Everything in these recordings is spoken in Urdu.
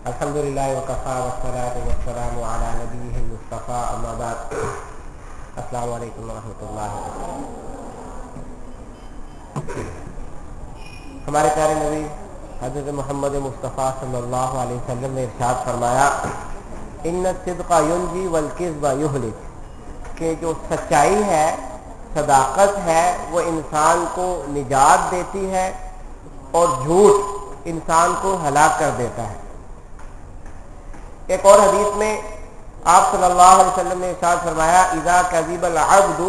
الحمدللہ وکفا والصلاۃ والسلام علی نبیہ المصطفیٰ اما بعد. السلام علیکم ورحمۃ اللہ وبرکاتہ. ہمارے پیارے نبی حضرت محمد مصطفیٰ صلی اللہ علیہ وسلم نے ارشاد فرمایا ان الصدق ینجی والکذب یہلک، کہ جو سچائی ہے، صداقت ہے، وہ انسان کو نجات دیتی ہے اور جھوٹ انسان کو ہلاک کر دیتا ہے. ایک اور حدیث میں آپ صلی اللہ علیہ وسلم نے ارشاد فرمایا اذا کذب العبد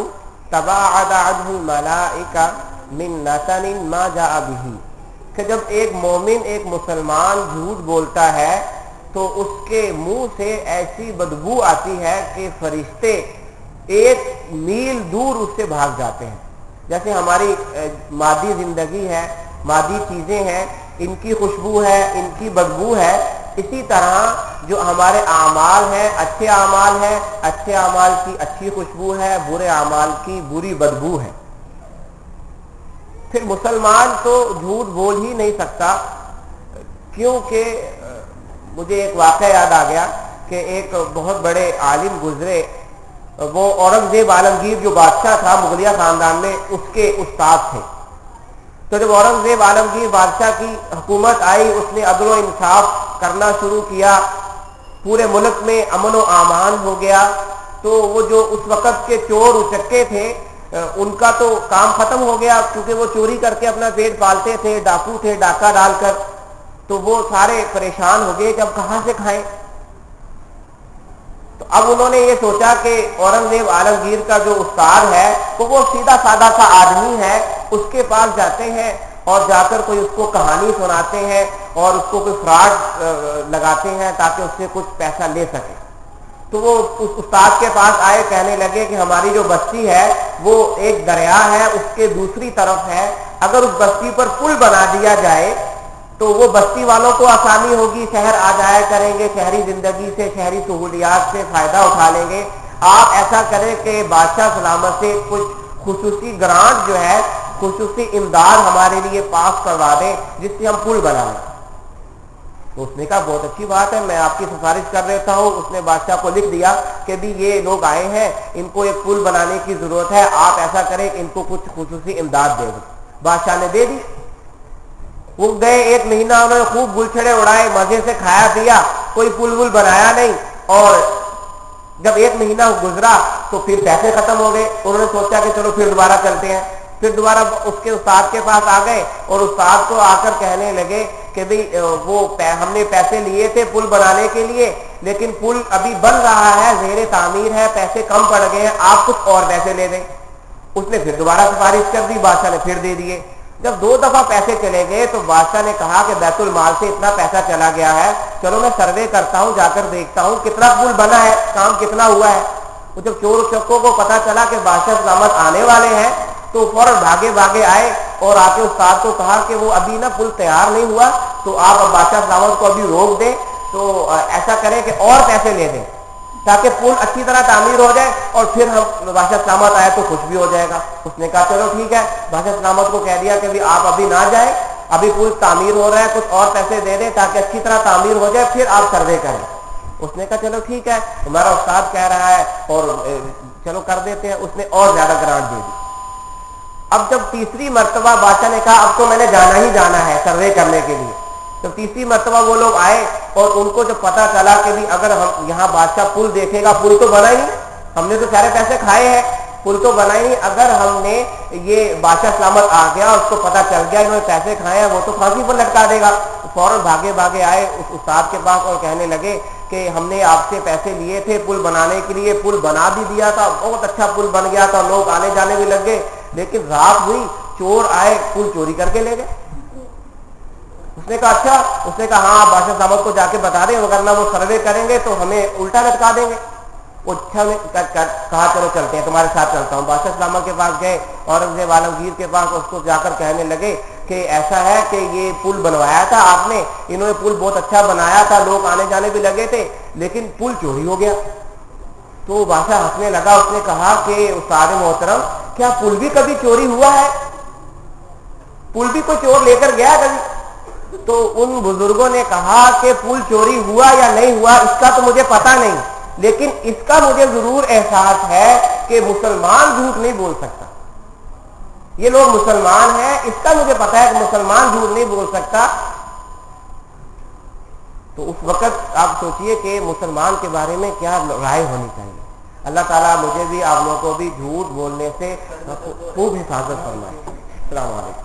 تباعد عنہ الملائکہ من نتن ما جاء بہ، کہ جب ایک مومن، ایک مسلمان جھوٹ بولتا ہے تو اس کے منہ سے ایسی بدبو آتی ہے کہ فرشتے ایک میل دور اس سے بھاگ جاتے ہیں. جیسے ہماری مادی زندگی ہے، مادی چیزیں ہیں، ان کی خوشبو ہے، ان کی بدبو ہے، اسی طرح جو ہمارے اعمال ہیں، اچھے اعمال ہیں، اچھے اعمال کی اچھی خوشبو ہے، برے اعمال کی بری بدبو ہے. پھر مسلمان تو جھوٹ بول ہی نہیں سکتا، کیونکہ مجھے ایک واقعہ یاد آ گیا کہ ایک بہت بڑے عالم گزرے، وہ اورنگزیب عالمگیر جو بادشاہ تھا مغلیہ خاندان میں، اس کے استاد تھے. تو جب اورنگزیب عالمگیر بادشاہ کی حکومت آئی، اس نے عدل و انصاف کرنا شروع کیا، پورے ملک میں امن و امان ہو گیا. تو وہ جو اس وقت کے چور اچکے تھے ان کا تو کام ختم ہو گیا، کیونکہ وہ چوری کر کے اپنا پیٹ پالتے تھے، ڈاکو تھے، ڈاکہ ڈال کر. تو وہ سارے پریشان ہو گئے کہ اب کہاں سے کھائیں. تو اب انہوں نے یہ سوچا کہ اورنگزیب عالمگیر کا جو استاد ہے وہ سیدھا سادہ سا آدمی ہے، اس کے پاس جاتے ہیں اور جا کر کوئی اس کو کہانی سناتے ہیں اور اس کو کوئی فراڈ لگاتے ہیں تاکہ اس سے کچھ پیسہ لے سکے. تو وہ اس استاد کے پاس آئے، کہنے لگے کہ ہماری جو بستی ہے وہ ایک دریا ہے، اس کے دوسری طرف ہے، اگر اس بستی پر پل بنا دیا جائے تو وہ بستی والوں کو آسانی ہوگی، شہر آ جایا کریں گے، شہری زندگی سے، شہری سہولیات سے فائدہ اٹھا لیں گے. آپ ایسا کریں کہ بادشاہ سلامت سے کچھ خصوصی گرانٹ جو ہے، خصوصی امداد ہمارے لیے پاس کروا دیں جس سے ہم پل بنا لیں. تو اس نے کہا بہت اچھی بات ہے، میں آپ کی سفارش کر دیتا ہوں. اس نے بادشاہ کو لکھ دیا کہ بھی یہ لوگ آئے ہیں، ان کو ایک پل بنانے کی ضرورت ہے، آپ ایسا کریں ان کو کچھ خصوصی امداد دے دیں. بادشاہ نے دے دی. وہ گئے، ایک مہینہ انہوں نے خوب گلچھڑے اڑائے، مزے سے کھایا پیا، کوئی پل ول بنایا نہیں. اور جب ایک مہینہ گزرا تو پھر پیسے ختم ہو گئے. انہوں نے سوچا کہ چلو پھر دوبارہ چلتے ہیں. پھر دوبارہ اس کے استاد کے پاس آ گئے اور استاد کو آ کر کہنے لگے کہ بھئی وہ ہم نے پیسے لیے تھے پل بنانے کے لیے، لیکن پل ابھی بن رہا ہے، زیر تعمیر ہے، پیسے کم پڑ گئے ہیں، آپ کچھ اور پیسے لے دیں. اس نے پھر دوبارہ سفارش کر دی، بادشاہ نے پھر دے دیے. جب 2 دفعہ پیسے چلے گئے تو بادشاہ نے کہا کہ بیت المال سے اتنا پیسہ چلا گیا ہے، چلو میں سروے کرتا ہوں، جا کر دیکھتا ہوں کتنا پل بنا ہے، کام کتنا ہوا ہے. وہ جب چور چکوں کو پتا چلا کہ بادشاہ سلامت آنے والے ہیں تو فوراً بھاگے بھاگے آئے اور آ کے استاد کو کہا کہ وہ ابھی نا پل تیار نہیں ہوا، تو آپ اب بادشاہ سلامت کو ابھی روک دیں، تو ایسا کریں کہ اور پیسے لے دیں تاکہ پل اچھی طرح تعمیر ہو جائے اور پھر ہم بادشاہ سلامت آئے تو خوش بھی ہو جائے گا. اس نے کہا چلو ٹھیک ہے. بادشاہ سلامت کو کہہ دیا کہ آپ ابھی نہ جائیں، ابھی پل تعمیر ہو رہا ہے، کچھ اور پیسے دے دیں تاکہ اچھی طرح تعمیر ہو جائے، پھر آپ سروے کریں. اس نے کہا چلو ٹھیک ہے، ہمارا استاد کہہ رہا ہے اور چلو کر دیتے ہیں. اس نے اور زیادہ گرانٹ دے دی. اب جب تیسری مرتبہ بادشاہ نے کہا اب تو میں نے جانا ہی جانا ہے سروے کرنے کے لیے، تو تیسری مرتبہ وہ لوگ آئے اور ان کو جب پتا چلا کہ بھی اگر ہم یہاں بادشاہ پل دیکھے گا، پل تو بنا ہی نہیں، ہم نے تو سارے پیسے کھائے ہیں، پل تو بنا ہی نہیں، اگر ہم نے یہ بادشاہ سلامت آ گیا اس کو پتا چل گیا انہوں نے پیسے کھائے ہیں، وہ تو پھانسی پر لٹکا دے گا. فوراً بھاگے بھاگے آئے اس استاد کے پاس اور کہنے لگے کہ ہم نے آپ سے پیسے لیے تھے پل بنانے کے لیے، پل بنا بھی دیا تھا، بہت اچھا پل بن گیا تھا، لوگ آنے جانے بھی لگ گئے، لیکن رات ہوئی چور آئے پل چوری کر کے لے گئے. اس نے کہا اچھا. اس نے کہا ہاں آپ بادشاہ صاحب کو جا کے بتا دیں، وگرنہ وہ سروے کریں گے تو ہمیں الٹا لٹکا دیں گے. اچھا نے کہا چلو چلتے ہیں، تمہارے ساتھ چلتا ہوں. بادشاہ سلامت کے پاس گئے، اورنگزیب عالمگیر کے پاس، اس کو جا کر کہنے لگے کہ ایسا ہے کہ یہ پل بنوایا تھا آپ نے، انہوں نے پل بہت اچھا بنایا تھا، لوگ آنے جانے بھی لگے تھے، لیکن پل چوری ہو گیا. تو بادشاہ ہنسنے لگا. اس نے کہا کہ استاد محترم کیا پل بھی کبھی چوری ہوا ہے؟ پل بھی کوئی چور لے کر گیا کبھی؟ تو ان بزرگوں نے کہا کہ پھول چوری ہوا یا نہیں ہوا اس کا تو مجھے پتا نہیں، لیکن اس کا مجھے ضرور احساس ہے کہ مسلمان جھوٹ نہیں بول سکتا. یہ لوگ مسلمان ہیں، اس کا مجھے پتا ہے کہ مسلمان جھوٹ نہیں بول سکتا. تو اس وقت آپ سوچئے کہ مسلمان کے بارے میں کیا رائے ہونی چاہیے. اللہ تعالیٰ مجھے بھی آپ لوگوں کو بھی جھوٹ بولنے سے خوب حفاظت فرمائے. السلام علیکم.